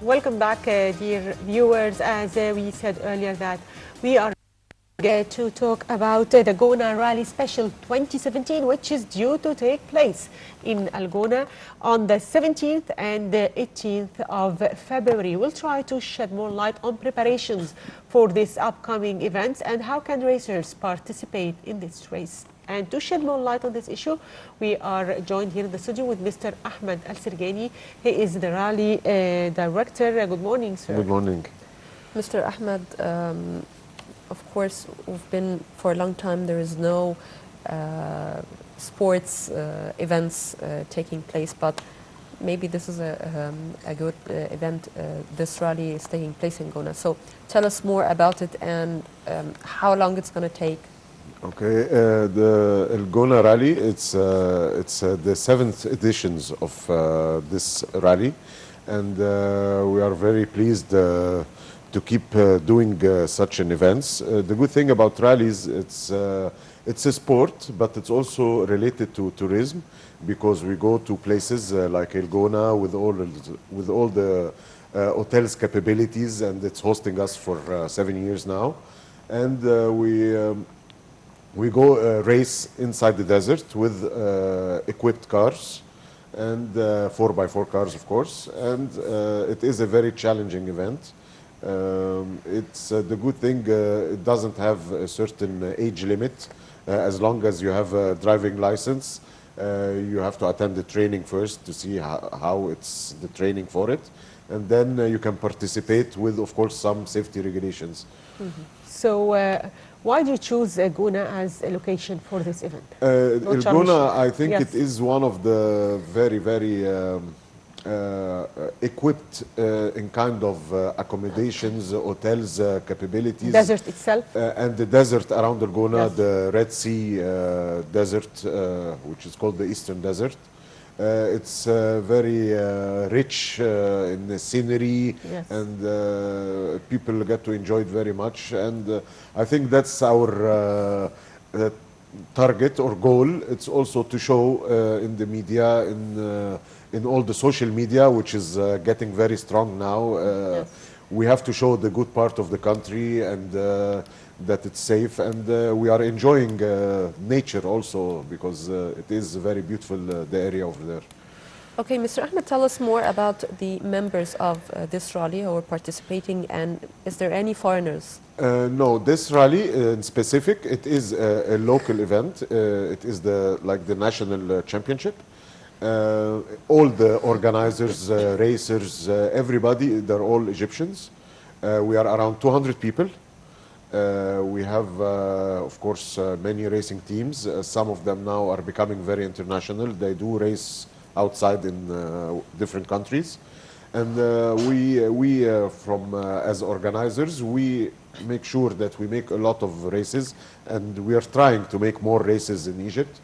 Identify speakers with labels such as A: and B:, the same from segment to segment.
A: Welcome back, dear viewers. As we said earlier that we are to talk about the Gona Rally Special 2017, which is due to take place in Algona on the 17th and the 18th of February. We'll try to shed more light on preparations for this upcoming event and how can racers participate in this race. And to shed more light on this issue, we are joined here in the studio with Mr. Ahmed El Segany. He is the rally director. Good morning, sir.
B: Good morning.
C: Mr. Ahmed, of course, we've been for a long time, there is no sports events taking place, but maybe this is a good event. This rally is taking place in Gona. So tell us more about it and how long it's going to take.
B: Okay, the El Gona Rally, it's the 7th editions of this rally, and we are very pleased to keep doing such an events. The good thing about rallies, it's a sport, but it's also related to tourism, because we go to places like El Gona with all the hotels capabilities, and it's hosting us for 7 years now, and we go race inside the desert with equipped cars and 4x4 cars, of course, and it is a very challenging event. It's the good thing, it doesn't have a certain age limit. As long as you have a driving license, you have to attend the training first to see how it's the training for it, and then you can participate with, of course, some safety regulations.
A: Mm-hmm. So why do you choose Gona as a location for this event?
B: El Gona, I think
A: yes.
B: it is one of the very, very equipped in kind of accommodations, hotels, capabilities.
A: Desert itself?
B: And the desert around El Gona,
A: yes.
B: the Red Sea desert, which is called the Eastern Desert. It's very rich in the scenery,
A: yes.
B: and people get to enjoy it very much. And I think that's our target or goal. It's also to show in the media, in all the social media, which is getting very strong now.
A: Yes.
B: We have to show the good part of the country, and that it's safe, and we are enjoying nature also, because it is very beautiful, the area over there.
C: Okay, Mr. Ahmed, tell us more about the members of this rally who are participating, and is there any foreigners?
B: No, this rally in specific, it is a local event. It is like the national championship. All the organizers, racers, everybody, they're all Egyptians. We are around 200 people. We have, of course, many racing teams. Some of them now are becoming very international. They do race outside in different countries. And we as organizers, we make sure that we make a lot of races, and we are trying to make more races in Egypt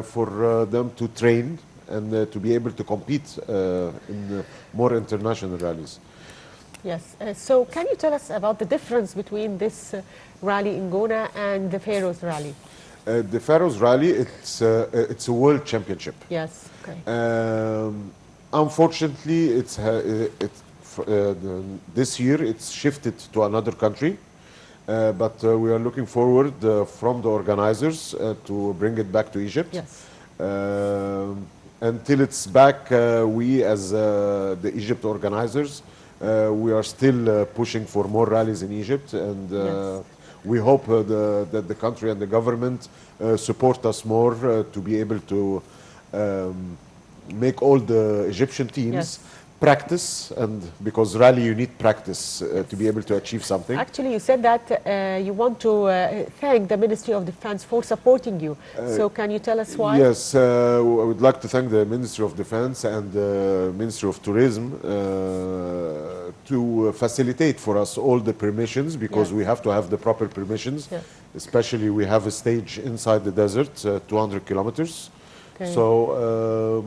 B: for them to train and to be able to compete in more international rallies.
A: Yes. So can you tell us about the difference between this rally in Gona and the Pharaoh's Rally?
B: The Pharaoh's Rally, it's a world championship.
A: Yes. Okay.
B: Unfortunately, this year it's shifted to another country, but we are looking forward from the organizers to bring it back to Egypt.
A: Yes.
B: Until it's back, we as the Egypt organizers, we are still pushing for more rallies in Egypt, and
A: yes.
B: we hope that the country and the government support us more to be able to make all the Egyptian teams
A: yes.
B: practice, and because rally you need practice to be able to achieve something.
A: Actually, you said that you want to thank the Ministry of Defense for supporting you. So can you tell us why?
B: Yes, I would like to thank the Ministry of Defense and the Ministry of Tourism to facilitate for us all the permissions, because
A: yes.
B: we have to have the proper permissions.
A: Yes.
B: Especially we have a stage inside the desert, 200 kilometers.
A: Okay.
B: So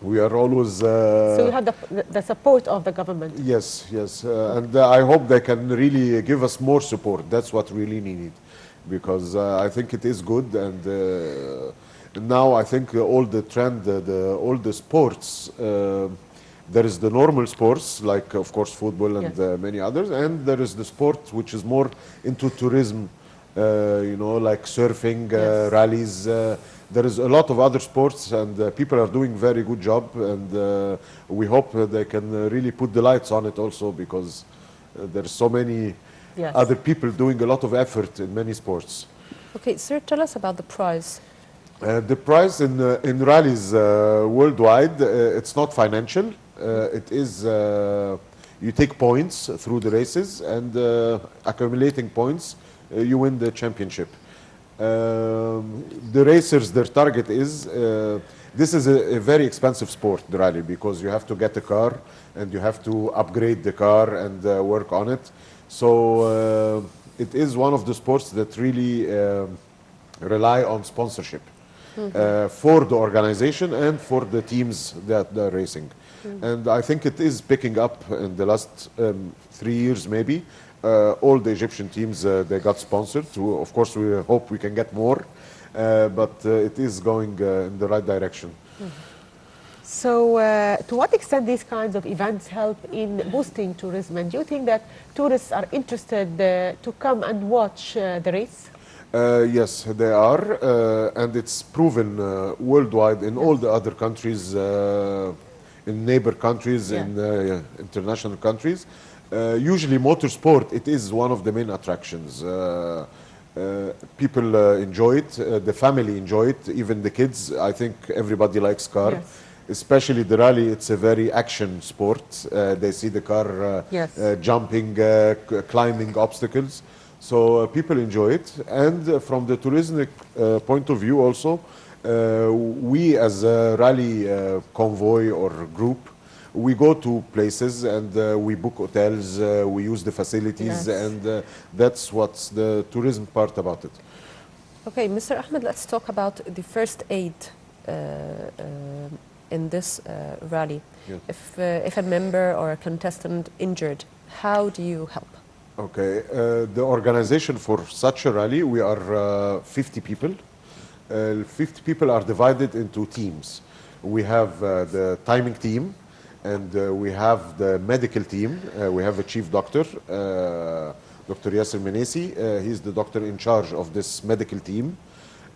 B: we are always...
A: so you have the support of the government?
B: Yes, yes. And I hope they can really give us more support. That's what really needed. Because I think it is good. And now I think all the trend, all the sports There is the normal sports, like of course football and
A: Yes.
B: many others, and there is the sport which is more into tourism, you know, like surfing,
A: Yes.
B: rallies. There is a lot of other sports, and people are doing very good job, and we hope they can really put the lights on it also, because there's so many
A: Yes.
B: other people doing a lot of effort in many sports.
C: Okay, sir, tell us about the prize.
B: The price in rallies worldwide, it's not financial. It is you take points through the races, and accumulating points, you win the championship. The racers, their target is this is a very expensive sport, the rally, because you have to get a car and you have to upgrade the car and work on it. So it is one of the sports that really rely on sponsorship for the organization and for the teams that they're racing. And I think it is picking up in the last 3 years maybe. All the Egyptian teams, they got sponsored. Of course, we hope we can get more, but it is going in the right direction.
A: So, to what extent these kinds of events help in boosting tourism? And do you think that tourists are interested to come and watch the race?
B: Yes, they are, and it's proven worldwide in all the other countries, in neighbor countries,
A: Yeah.
B: in international countries. Usually motorsport, it is one of the main attractions. People enjoy it, the family enjoy it, even the kids. I think everybody likes car.
A: Yes.
B: Especially the rally, it's a very action sport. They see the car
A: Yes.
B: jumping, climbing obstacles. So people enjoy it. And from the tourism point of view also, we as a rally convoy or group, we go to places and we book hotels, we use the facilities,
A: Yes.
B: and that's what's the tourism part about it.
C: Okay, Mr. Ahmed, let's talk about the first aid in this rally.
B: Yeah.
C: If a member or a contestant injured, how do you help?
B: Okay, the organization for such a rally, we are 50 people. 50 people are divided into teams. We have the timing team, and we have the medical team. We have a chief doctor, Dr. Yasser Menesi. He's the doctor in charge of this medical team.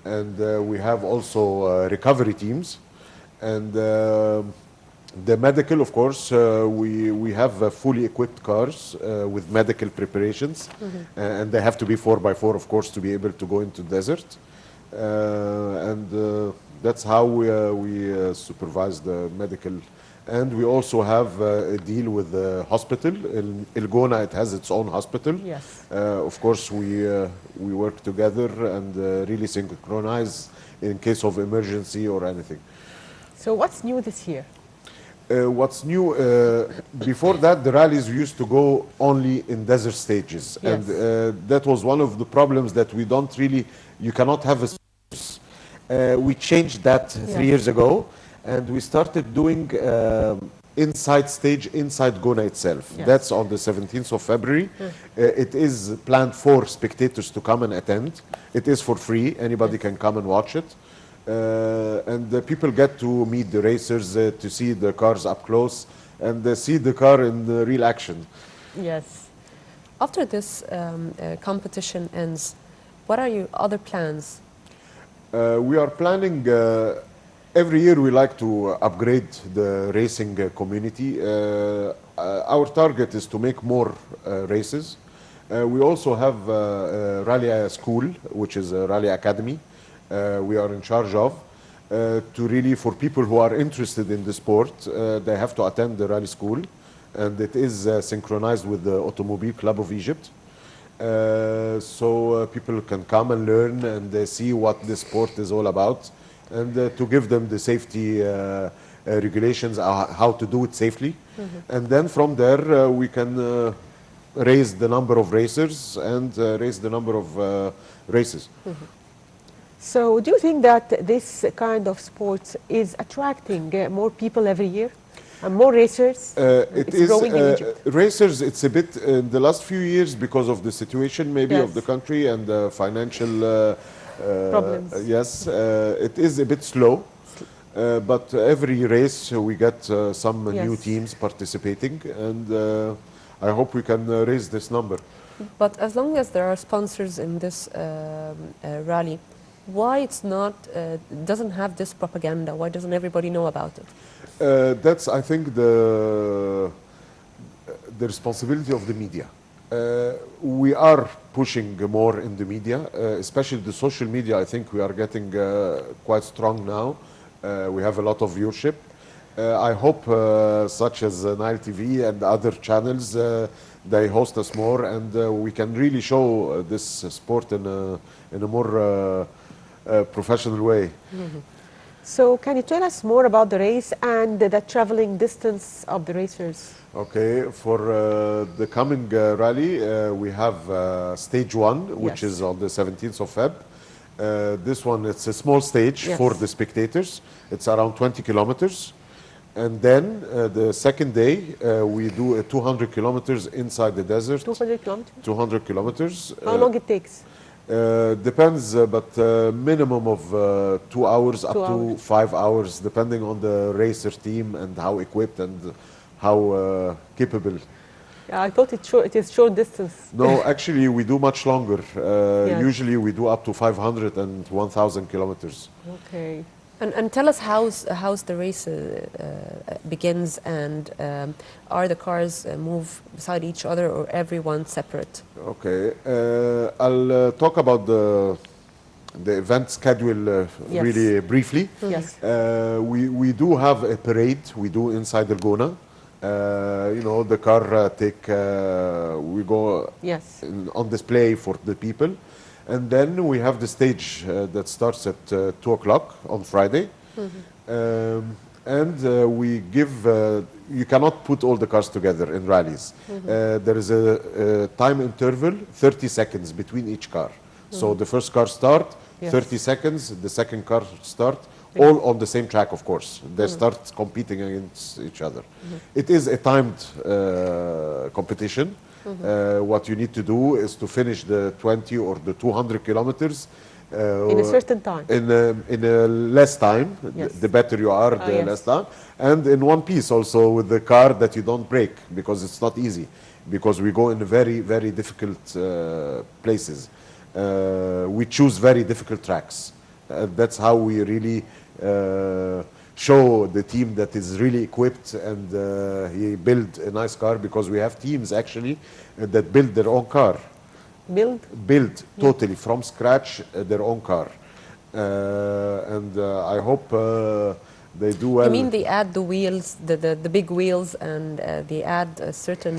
B: And we have also recovery teams. And the medical, of course, we have fully equipped cars with medical preparations. And they have to be 4x4, of course, to be able to go into the desert. And that's how we supervise the medical. And we also have a deal with the hospital. In El Gona, it has its own hospital.
A: Yes.
B: Of course, we work together and really synchronize in case of emergency or anything.
A: So, what's new this year?
B: What's new, before that, the rallies used to go only in desert stages.
A: Yes.
B: And that was one of the problems that we don't really, you cannot have a... we changed that 3 years ago, and we started doing inside stage, inside Gona itself.
A: Yes.
B: That's on the 17th of February. It is planned for spectators to come and attend. It is for free. Anybody can come and watch it. And the people get to meet the racers, to see the cars up close, and see the car in real action.
A: Yes.
C: After this competition ends, what are your other plans?
B: We are planning, every year we like to upgrade the racing community. Our target is to make more races. We also have a rally school, which is a rally academy. We are in charge of, to really, for people who are interested in the sport, they have to attend the rally school, and it is synchronized with the Automobile Club of Egypt. So people can come and learn and see what the sport is all about, and to give them the safety regulations, how to do it safely. And then from there we can raise the number of racers and raise the number of races.
A: So, do you think that this kind of sports is attracting more people every year? And more racers?
B: It
A: It's
B: is
A: growing in Egypt.
B: racers. It's a bit in the last few years because of the situation maybe of
A: Yes.
B: the country and the financial
A: Problems.
B: Yes, it is a bit slow. But every race we get some new
A: Yes.
B: teams participating, and I hope we can raise this number.
C: But as long as there are sponsors in this rally, why it's not doesn't have this propaganda? Why doesn't everybody know about it?
B: That's, I think, the responsibility of the media. We are pushing more in the media, especially the social media. I think we are getting quite strong now. We have a lot of viewership. I hope such as Nile TV and other channels, they host us more, and we can really show this sport in a more professional way.
A: So can you tell us more about the race and the traveling distance of the racers?
B: Okay, for the coming rally, we have stage 1, which
A: Yes.
B: is on the 17th of Feb. This one, it's a small stage
A: Yes.
B: for the spectators. It's around 20 kilometers. And then the second day, we do 200 kilometers inside the desert.
A: 200 kilometers?
B: 200 kilometers.
A: How long it takes?
B: Depends, but minimum of 2 hours up
A: 2
B: to
A: hours.
B: 5 hours, depending on the racer team and how equipped and how capable.
A: I thought it is short distance.
B: No, actually, we do much longer.
A: Yes.
B: Usually, we do up to 500 and 1,000 kilometers.
A: Okay.
C: And tell us how's the race begins, and are the cars move beside each other or everyone separate?
B: Okay, I'll talk about the event schedule
A: Yes.
B: really briefly.
A: Yes.
B: We do have a parade we do inside the Gona. You know, the car we go
A: Yes.
B: on display for the people. And then we have the stage that starts at 2 o'clock on Friday. And we give, you cannot put all the cars together in rallies. There is a time interval, 30 seconds between each car. So the first car start,
A: Yes.
B: 30 seconds, the second car start, all on the same track, of course. They start competing against each other. It is a timed competition. What you need to do is to finish the 20 or the 200 kilometers
A: In a certain time.
B: in a less time.
A: Yes.
B: The better you are, the
A: Yes.
B: less time. And in one piece also with the car that you don't break, because it's not easy. Because we go in very, very difficult places. We choose very difficult tracks. That's how we really show the team that is really equipped, and he built a nice car, because we have teams actually that build their own car. Build totally from scratch their own car. And I hope they do well.
C: You mean they add the wheels, the big wheels, and they add a certain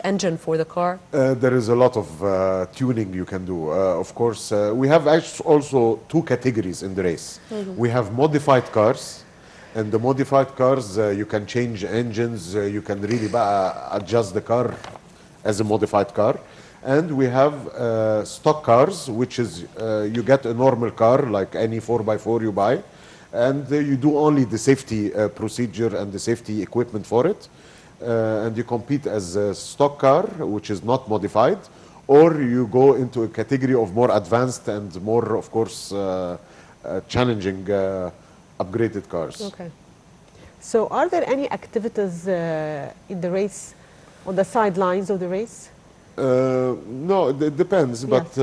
C: engine for the car?
B: There is a lot of tuning you can do. Of course, we have also 2 categories in the race. We have modified cars, and the modified cars, you can change engines, you can really adjust the car as a modified car. And we have stock cars, which is you get a normal car like any 4x4 you buy, and you do only the safety procedure and the safety equipment for it, and you compete as a stock car, which is not modified, or you go into a category of more advanced and more, of course, challenging upgraded cars.
A: Okay. So are there any activities in the race, on the sidelines of the race?
B: No, it depends, but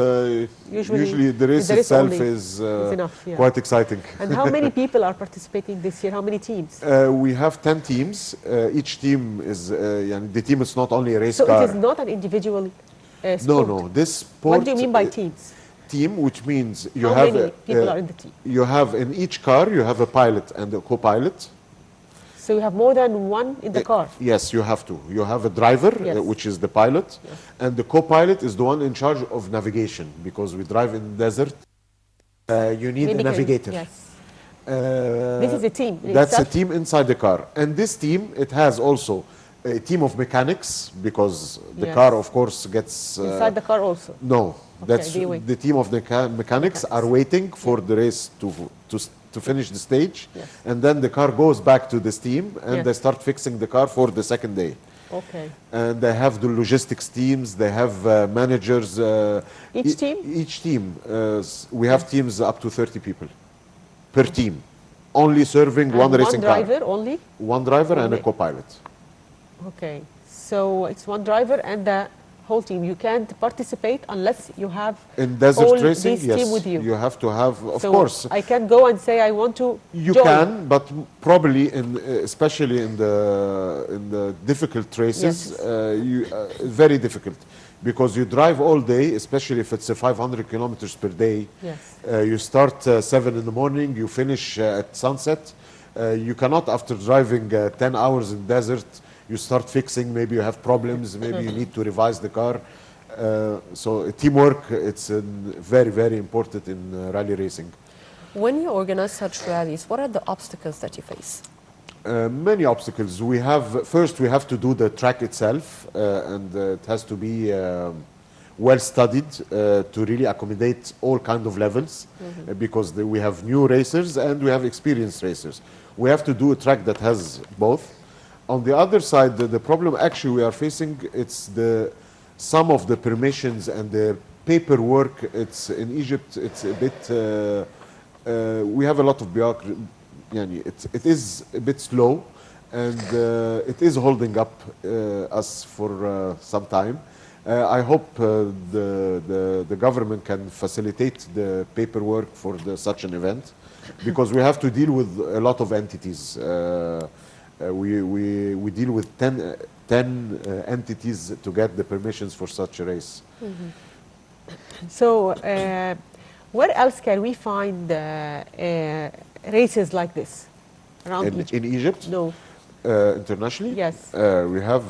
B: usually the race itself is
A: enough, yeah.
B: quite exciting.
A: And how many people are participating this year? How many teams?
B: We have 10 teams. Each team is, the team is not only a race
A: So
B: car.
A: it is not an individual sport?
B: No, this sport...
A: What do you mean by teams?
B: Team, which means you
A: How
B: have...
A: many people are in the team?
B: You have, in each car, you have a pilot and a co-pilot.
A: So you have more than one in the car?
B: Yes, you have to. You have a driver,
A: Yes.
B: which is the pilot,
A: Yes.
B: and the co-pilot is the one in charge of navigation, because we drive in the desert. You need a navigator.
A: Yes. This is a team in
B: That's
A: itself?
B: a team inside the car. And this team, it has also a team of mechanics, because the
A: Yes.
B: car, of course, gets...
A: Inside the car also?
B: No, that's
A: they wait.
B: the team of the mechanics are waiting for the race to finish the stage,
A: Yes.
B: and then the car goes back to this team, and
A: Yes.
B: they start fixing the car for the second day.
A: Okay.
B: And they have the logistics teams, they have managers.
A: Each team?
B: Each team. We have teams up to 30 people per team. only serving
A: And
B: one racing car.
A: One driver only?
B: One driver and a
A: Only.
B: co-pilot.
A: Okay. So it's one driver and the whole team. You can't participate unless you have
B: In desert
A: all
B: racing,
A: this
B: yes,
A: team with you.
B: you have to have, of
A: So
B: course.
A: I can go and say I want to
B: You
A: join.
B: can, but probably especially in the difficult races,
A: Yes.
B: Very difficult, because you drive all day, especially if it's 500 kilometers per day.
A: Yes.
B: You start 7 in the morning, you finish at sunset. You cannot, after driving 10 hours in desert, you start fixing. Maybe you have problems. Maybe you need to revise the car. So teamwork, it's very, very important in rally racing.
C: When you organize such rallies, what are the obstacles that you face?
B: Many obstacles. First we have to do the track itself, and it has to be well studied to really accommodate all kind of levels, because we have new racers and we have experienced racers. We have to do a track that has both. On the other side, the problem actually we are facing, it's some of the permissions and the paperwork. It's in Egypt, it's a bit, we have a lot of bureaucracy. It is a bit slow, and it is holding up us for some time. I hope the government can facilitate the paperwork for such an event, because we have to deal with a lot of entities. We deal with 10 entities to get the permissions for such a race.
A: So where else can we find races like this around Egypt?
B: In Egypt?
A: No.
B: Internationally?
A: Yes.
B: We have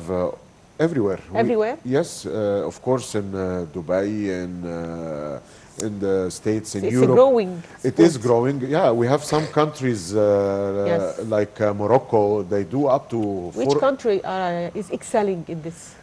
B: everywhere.
A: Everywhere?
B: Yes, of course, in Dubai, in the States, in
A: It's
B: Europe.
A: growing.
B: It is growing. Yeah, we have some countries
A: Yes.
B: like Morocco. They do up to
A: Which country is excelling in this?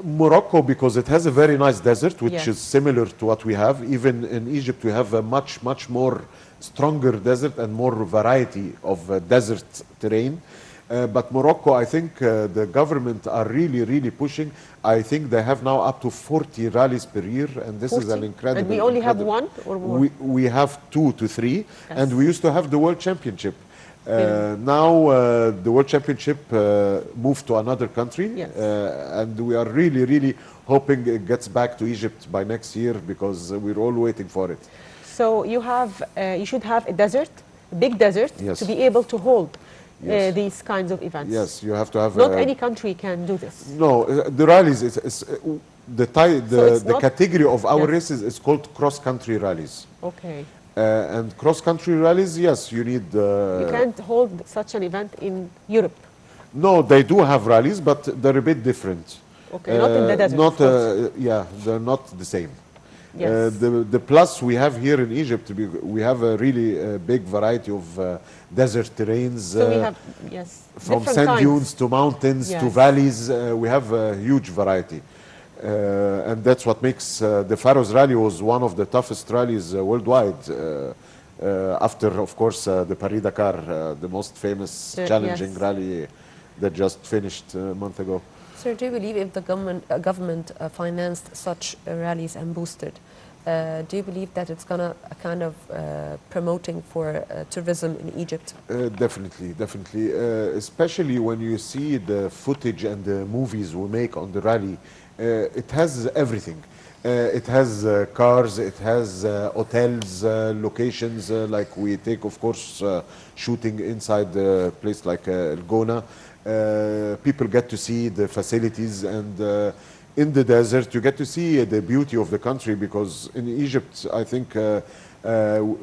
B: Morocco, because it has a very nice desert, which
A: Yes.
B: is similar to what we have. Even in Egypt, we have a much more stronger desert and more variety of desert terrain. But Morocco, I think the government are really pushing. I think they have now up to 40 rallies per year, and this is
A: 40?
B: an incredible.
A: And we only have
B: incredible-
A: one or more?
B: We have 2 to 3,
A: Yes.
B: and we used to have the World Championship. Now the World Championship moved to another country,
A: Yes.
B: and we are really hoping it gets back to Egypt by next year, because we're all waiting for it.
A: So you should have a desert, a big desert,
B: Yes.
A: to be able to hold
B: Yes.
A: these kinds of events.
B: Yes, you have to have.
A: Not any country can do this.
B: No, the rallies is
A: it's
B: the
A: not-
B: category of our
A: Yes.
B: races is called cross-country rallies.
A: Okay.
B: And cross-country rallies, yes, you need.
A: You can't hold such an event in Europe.
B: No, they do have rallies, but they're a bit different.
A: Okay, not in the desert,
B: Not,
A: of course.
B: yeah, they're not the same.
A: Yes.
B: The plus we have here in Egypt, we have a really big variety of desert terrains.
A: So we have, yes,
B: From
A: different
B: sand
A: kinds.
B: dunes to mountains to
A: Yes.
B: valleys, we have a huge variety. And that's what makes the Faroes Rally was one of the toughest rallies worldwide. After, of course, the Paris-Dakar, the most famous, challenging
A: yes.
B: rally that just finished a month ago.
C: Sir, do you believe if the government financed such rallies and boosted, do you believe that it's going to kind of promoting for tourism in Egypt?
B: Definitely. Especially when you see the footage and the movies we make on the rally, it has everything. It has cars, it has hotels, locations, like we take, of course, shooting inside a place like El Gona. People get to see the facilities, and in the desert you get to see the beauty of the country, because in Egypt I think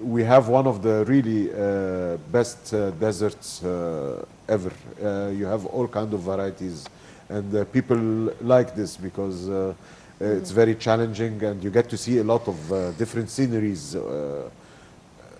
B: we have one of the really best deserts ever. You have all kinds of varieties, and people like this because it's very challenging, and you get to see a lot of different sceneries.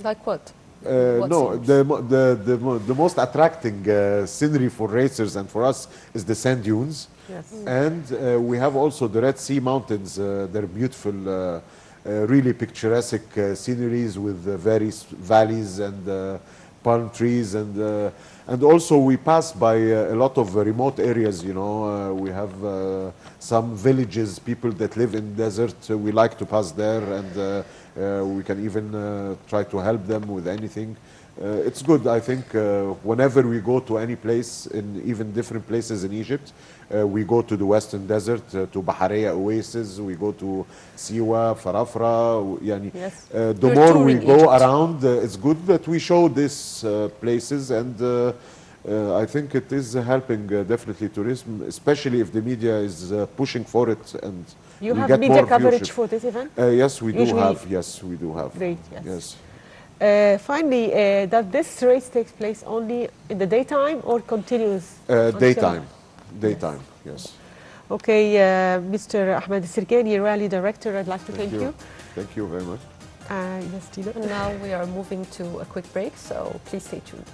C: Like what?
B: No, the most attracting scenery for racers and for us is the sand dunes.
A: Yes.
B: And we have also the Red Sea Mountains. They're beautiful, really picturesque sceneries with various valleys and palm trees, and also we pass by a lot of remote areas. You know, we have some villages, people that live in desert. We like to pass there, and we can even try to help them with anything. It's good, I think. Whenever we go to any place, in even different places in Egypt, we go to the Western Desert, to Bahariya Oasis, we go to Siwa, Farafra. Yani,
A: Yes.
B: the
C: You're
B: more we
C: touring
B: go
C: Egypt.
B: around, it's good that we show these places, and I think it is helping definitely tourism, especially if the media is pushing for it, and
A: You
B: we
A: have
B: get
A: media
B: more
A: coverage
B: viewership.
A: for this event?
B: Yes, we do
A: Usually-
B: have. Yes, we do have.
A: Great, yes.
B: Yes.
A: Finally, does this race take place only in the daytime or continues? until-
B: Daytime. Daytime. Yes.
A: Okay, Mr. Ahmed El Segany, Rally Director, I'd like to thank you.
B: Thank you very much.
A: Yes, Tina.
C: And now we are moving to a quick break, so please stay tuned.